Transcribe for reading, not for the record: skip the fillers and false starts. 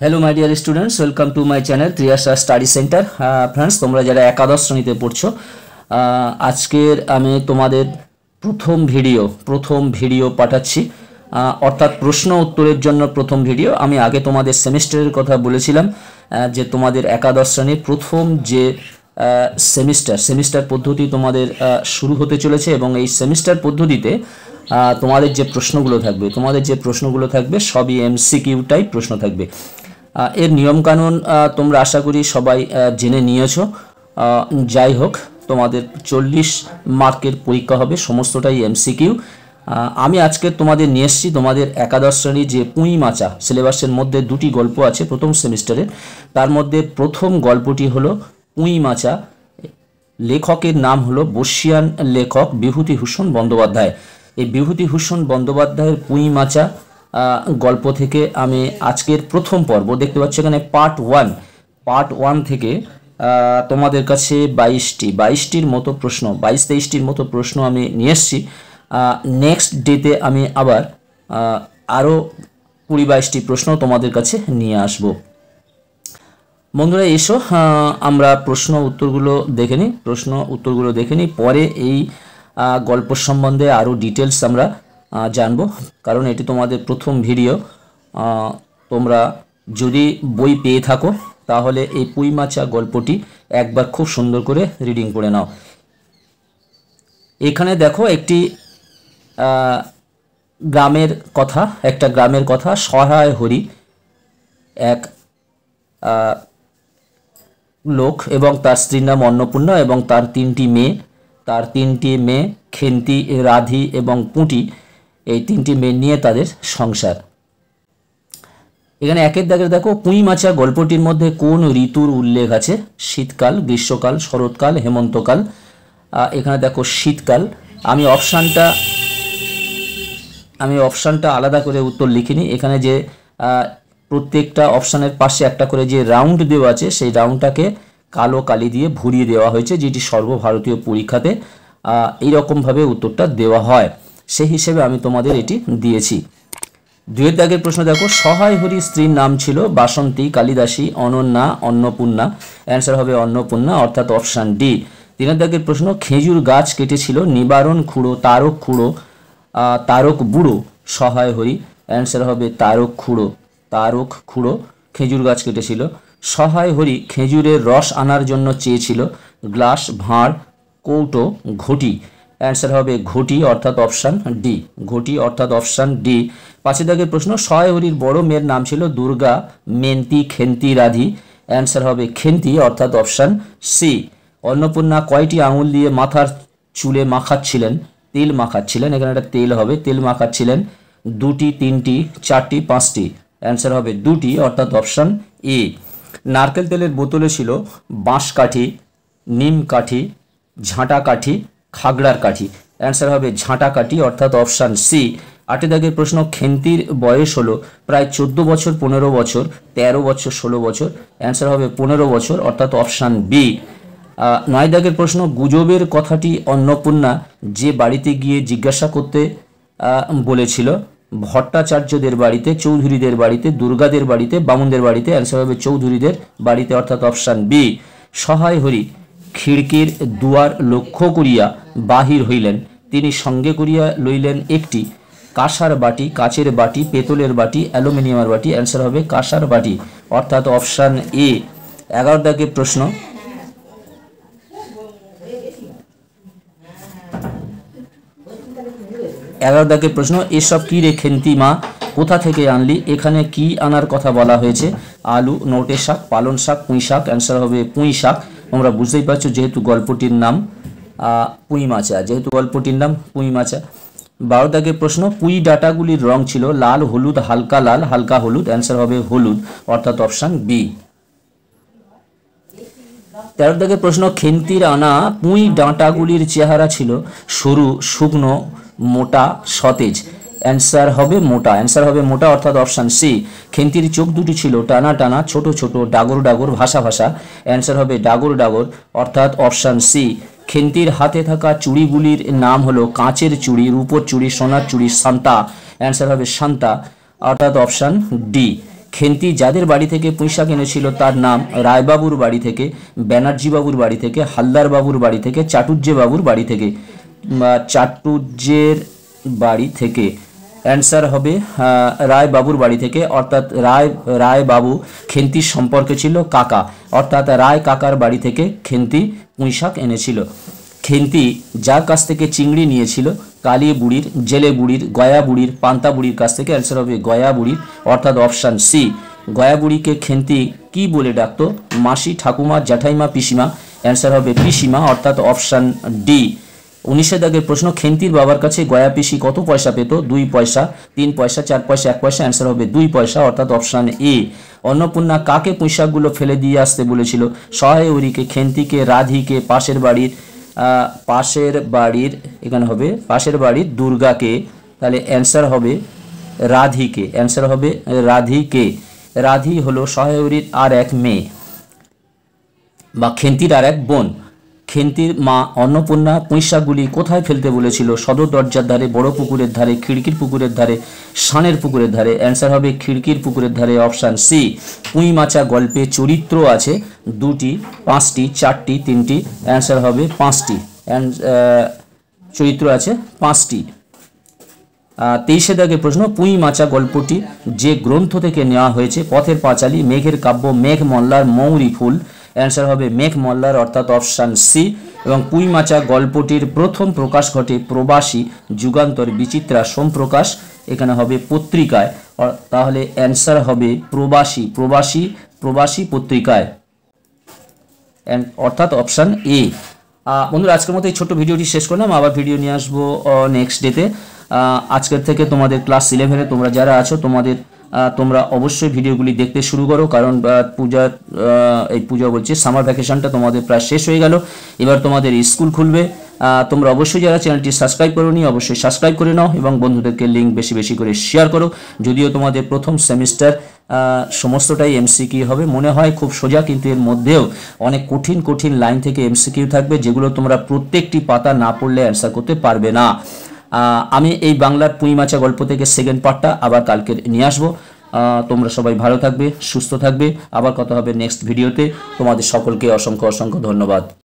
Hello my dear students, welcome to my channel Triyasha study centre. Friends, তোমরা যারা একাদশ শ্রেণীতে পড়ছো, আজকের আমি তোমাদের প্রথম ভিডিও পাঠাচ্ছি, অর্থাৎ প্রশ্ন উত্তরের জন্য প্রথম ভিডিও। আমি আগে তোমাদের সেমিস্টারের কথা বলেছিলাম যে তোমাদের একাদশ শ্রেণীর প্রথম যে সেমিস্টার পদ্ধতি তোমাদের শুরু হতে চলেছে এবং এই সেমিস্টার পদ্ধতিতে তোমাদের যে প্রশ্নগুলো থাকবে সবই এমসিকিউ টাইপ প্রশ্ন থাকবে। এর নিয়মকানুন তোমরা আশা করি সবাই জেনে নিয়েছো। যাই হোক, তোমাদের 40 মার্কের পরীক্ষা হবে, সমস্তটাই এমসিকিউ। আমি আজকে তোমাদের নিয়ে এসেছি তোমাদের একাদশ শ্রেণী যে পুঁই মাচা সিলেবাসের মধ্যে দুটি গল্প আছে প্রথম সেমিস্টারের, তার মধ্যে প্রথম গল্পটি হলো পুঁই মাচা। লেখকের নাম হলো বর্ষিয়ান লেখক বিভূতিভূষণ বন্দ্যোপাধ্যায়। এই বিভূতিভূষণ বন্দ্যোপাধ্যায়ের পুঁই মাচা গল্প থেকে আমি আজকের প্রথম পর্ব দেখতে পাচ্ছি এখানে পার্ট ওয়ান থেকে তোমাদের কাছে 22টির মতো প্রশ্ন, 22-23টির মতো প্রশ্ন আমি নিয়ে এসেছি। নেক্সট ডেতে আমি আবার আরও 20-22টি প্রশ্ন তোমাদের কাছে নিয়ে আসব। বন্ধুরা এসো, আমরা প্রশ্ন উত্তরগুলো দেখে নিই। পরে এই গল্প সম্বন্ধে আরও ডিটেলস আমরা জানবো, কারণ এটি তোমাদের প্রথম ভিডিও। তোমরা যদি বই পেয়ে থাকো তাহলে এই পুঁই মাচা গল্পটি একবার খুব সুন্দর করে রিডিং করে নাও। এখানে দেখো একটি গ্রামের কথা। সহায় হরি এক লোক এবং তার স্ত্রীর নাম অন্নপূর্ণা এবং তার তিনটি মেয়ে খেন্তি, রাধি এবং পুঁটি। এই তিনটি মেয়ে নিয়ে তাদের সংসার। এখানে একের দাগে দেখো পুঁই মাচা গল্পটির মধ্যে কোন ঋতুর উল্লেখ আছে? শীতকাল, গ্রীষ্মকাল, শরৎকাল, হেমন্তকাল। এখানে দেখো শীতকাল। আমি অপশানটা আলাদা করে উত্তর লিখিনি। এখানে যে প্রত্যেকটা অপশানের পাশে একটা করে যে রাউন্ড দেওয়া আছে সেই রাউন্ডটাকে কালো কালি দিয়ে ভরিয়ে দেওয়া হয়েছে, যেটি সর্বভারতীয় পরীক্ষাতে এইরকমভাবে উত্তরটা দেওয়া হয়, সেই হিসেবে আমি তোমাদের এটি দিয়েছি। 2-এর দাগের প্রশ্ন দেখো, সহায় হরির স্ত্রীর নাম ছিল বাসন্তী, কালিদাসী, অনন্যা, অন্নপূর্ণা। অ্যান্সার হবে অন্নপূর্ণা, অর্থাৎ অপশান ডি। 3-এর দাগের প্রশ্ন, খেজুর গাছ কেটেছিল নিবারণ খুঁড়ো, তারক বুড়ো সহায় হরি। অ্যান্সার হবে তারক খুঁড়ো খেজুর গাছ কেটেছিল। সহায় হরি খেজুরের রস আনার জন্য চেয়েছিল গ্লাস, ভাঁড়, কৌটো, ঘটি। অ্যান্সার হবে ঘটি, অর্থাৎ অপশান ডি। 5-এর দাগের প্রশ্ন, সহায় হরির বড় মেয়ের নাম ছিল দুর্গা, মেন্তি, খেন্তি, রাধি। অ্যান্সার হবে খেন্তি, অর্থাৎ অপশান সি। অন্নপূর্ণা কয়টি আঙুল দিয়ে মাথার চুলে তেল মাখাচ্ছিলেন? এখানে একটা তেল হবে, তেল মাখাচ্ছিলেন। 2টি, 3টি, 4টি, 5টি। অ্যান্সার হবে 2টি, অর্থাৎ অপশান এ। নারকেল তেলের বোতলে ছিল বাঁশ কাঠি, নিম কাঠি, ঝাঁটা কাঠি, খাগড়ার কাঠি। অ্যান্সার হবে ঝাঁটা কাঠি, অর্থাৎ অপশান সি। 8 দাগের প্রশ্ন, খেন্তির বয়স হলো প্রায় 14 বছর, 15 বছর, 13 বছর, 16 বছর। অ্যান্সার হবে 15 বছর, অর্থাৎ অপশান বি। 9 দাগের প্রশ্ন, গুজবের কথাটি অন্নপূর্ণা যে বাড়িতে গিয়ে জিজ্ঞাসা করতে বলেছিল, ভট্টাচার্যদের বাড়িতে, চৌধুরীদের বাড়িতে, দুর্গাদের বাড়িতে, বামুনদের বাড়িতে। অ্যান্সার হবে চৌধুরীদের বাড়িতে, অর্থাৎ অপশান বি। সহায় হরি খিড়কির দুয়ার লক্ষ্য করিয়া বাহির হইলেন, তিনি সঙ্গে করিয়া লইলেন একটি কাঁসার বাটি, কাচের বাটি, পেতলের বাটি, অ্যালুমিনিয়ামের বাটি। অ্যান্সার হবে কাঁসার বাটি, অর্থাৎ অপশান এ। 11 দাগের প্রশ্ন, এসব কি রে খেন্তি মা, কোথা থেকে আনলি? এখানে কি আনার কথা বলা হয়েছে? আলু, নোটে শাক, পালন শাক, পুঁই শাক। অ্যান্সার হবে পুঁই শাক। তোমরা বুঝতেই পারছো যেহেতু গল্পটির নাম পুঁই মাচা। 12 দাগের প্রশ্ন, পুঁই ডাঁটাগুলির রং ছিল লাল, হলুদ, হালকা লাল, হালকা হলুদ। অ্যান্সার হবে হলুদ, অর্থাৎ অপশান বি। 13 দাগের প্রশ্ন, খেন্তির আনা পুঁই ডাঁটাগুলির চেহারা ছিল সরু, শুকনো, মোটা, সতেজ। অ্যান্সার হবে মোটা, অর্থাৎ অপশান সি। খেন্তির চোখ দুটি ছিল টানা টানা, ছোট ছোট, ডাগর ডাগর, ভাসা ভাসা। অ্যান্সার হবে ডাগর ডাগর, অর্থাৎ অপশান সি। খেন্তির হাতে থাকা চুড়িগুলির নাম হলো কাঁচের চুড়ি, রূপোর চুড়ি, সোনার চুড়ি, শান্তা। অ্যান্সার হবে শান্তা, অর্থাৎ অপশান ডি। খেন্তি যাদের বাড়ি থেকে পুঁইশাক এনেছিল তার নাম রায়বাবুর বাড়ি থেকে, ব্যানার্জি বাবুর বাড়ি থেকে, হালদার বাবুর বাড়ি থেকে, চাটুর্যে বাবুর বাড়ি থেকে, চাটুর্যের বাড়ি থেকে। অ্যান্সার হবে রায়বাবুর বাড়ি থেকে, অর্থাৎ রায়বাবু খেন্তির সম্পর্কে ছিল কাকা, অর্থাৎ রায় কাকার বাড়ি থেকে খেন্তি পুঁইশাক এনেছিল। খেন্তি যার কাছ থেকে চিংড়ি নিয়েছিল কালী বুড়ির, জেলে বুড়ির, গয়া বুড়ির, পান্তা বুড়ির কাছ থেকে। অ্যান্সার হবে গয়া বুড়ির, অর্থাৎ অপশান সি। গয়া বুড়িকে খেন্তি কি বলে ডাকতো? মাসি, ঠাকুমা, জ্যাঠাইমা, পিসিমা। অ্যান্সার হবে পিসিমা, অর্থাৎ অপশান ডি। 19 দাগের প্রশ্ন, খেন্তির বাবার কাছে গয়া পিসি কত পয়সা পেত? 2 পয়সা, 3 পয়সা, 4 পয়সা, 1 পয়সা। অ্যান্সার হবে 2 পয়সা, অর্থাৎ অপশান এ। অন্নপূর্ণা কাকে পুঁইশাকগুলো ফেলে দিয়ে আসতে বলেছিল? সহায়রীকে, খেন্তিকে, রাধিকে, পাশের বাড়ির এখানে হবে পাশের বাড়ির দুর্গাকে। তাহলে অ্যান্সার হবে রাধিকে। অ্যান্সার হবে রাধিকে। রাধি হলো সহায়রীর আর এক মেয়ে বা খেন্তির আর এক বোন। খেন্তির মা অন্নপূর্ণা পুঁইশাকগুলি কোথায় ফেলতে বলেছিল? সদর দরজার ধারে, বড় পুকুরের ধারে, খিড়কির পুকুরের ধারে, সানের পুকুরের ধারে। অ্যান্সার হবে খিড়কির পুকুরের ধারে, অপশান সি। পুঁই মাচা গল্পে চরিত্র আছে 2টি, 5টি, 4টি, 3টি। অ্যান্সার হবে 5টি। চরিত্র আছে 5টি। 23 দাগের প্রশ্ন, পুঁই মাচা গল্পটি যে গ্রন্থ থেকে নেওয়া হয়েছে? পথের পাঁচালী, মেঘের কাব্য, মেঘ মল্লার মৌরি ফুল। অ্যান্সার হবে মেঘ মল্লার, অর্থাৎ অপশান সি। এবং পুঁই মাচা গল্পটির প্রথম প্রকাশ ঘটে প্রবাসী, যুগান্তর, বিচিত্রা, সোমপ্রকাশ এখানে হবে পত্রিকায়। তাহলে অ্যান্সার হবে প্রবাসী পত্রিকায়, অর্থাৎ অপশান এ। বন্ধুরা, আজকের মতো এই ছোট্ট ভিডিওটি শেষ করলাম। আবার ভিডিও নিয়ে আসবো নেক্সট ডেতে। আজকের থেকে তোমাদের ক্লাস 11-এ তোমরা যারা আছো তোমরা অবশ্যই ভিডিওগুলি দেখতে শুরু করো, কারণ পূজা বলছি সামার ভ্যাকেশনটা তোমাদের প্রায় শেষ হয়ে গেল। এবার তোমাদের স্কুল খুলবে। তোমরা অবশ্যই যারা চ্যানেলটি সাবস্ক্রাইব করোনি অবশ্যই সাবস্ক্রাইব করে নাও এবং বন্ধুদেরকে লিঙ্ক বেশি বেশি করে শেয়ার করো। যদিও তোমাদের প্রথম সেমিস্টার সমস্তটাই এমসিকিউ হবে, মনে হয় খুব সোজা, কিন্তু এর মধ্যেও অনেক কঠিন লাইন থেকে এমসিকিউ থাকবে, যেগুলো তোমরা প্রত্যেকটি পাতা না পড়লে অ্যান্সার করতে পারবে না। আমি এই বাংলার পুঁই মাচা গল্প থেকে সেকেন্ড পার্টটা আবার কালকে নিয়ে আসবো। তোমরা সবাই ভালো থাকবে, সুস্থ থাকবে। আবার কথা হবে নেক্সট ভিডিওতে। তোমাদের সকলকে অসংখ্য ধন্যবাদ।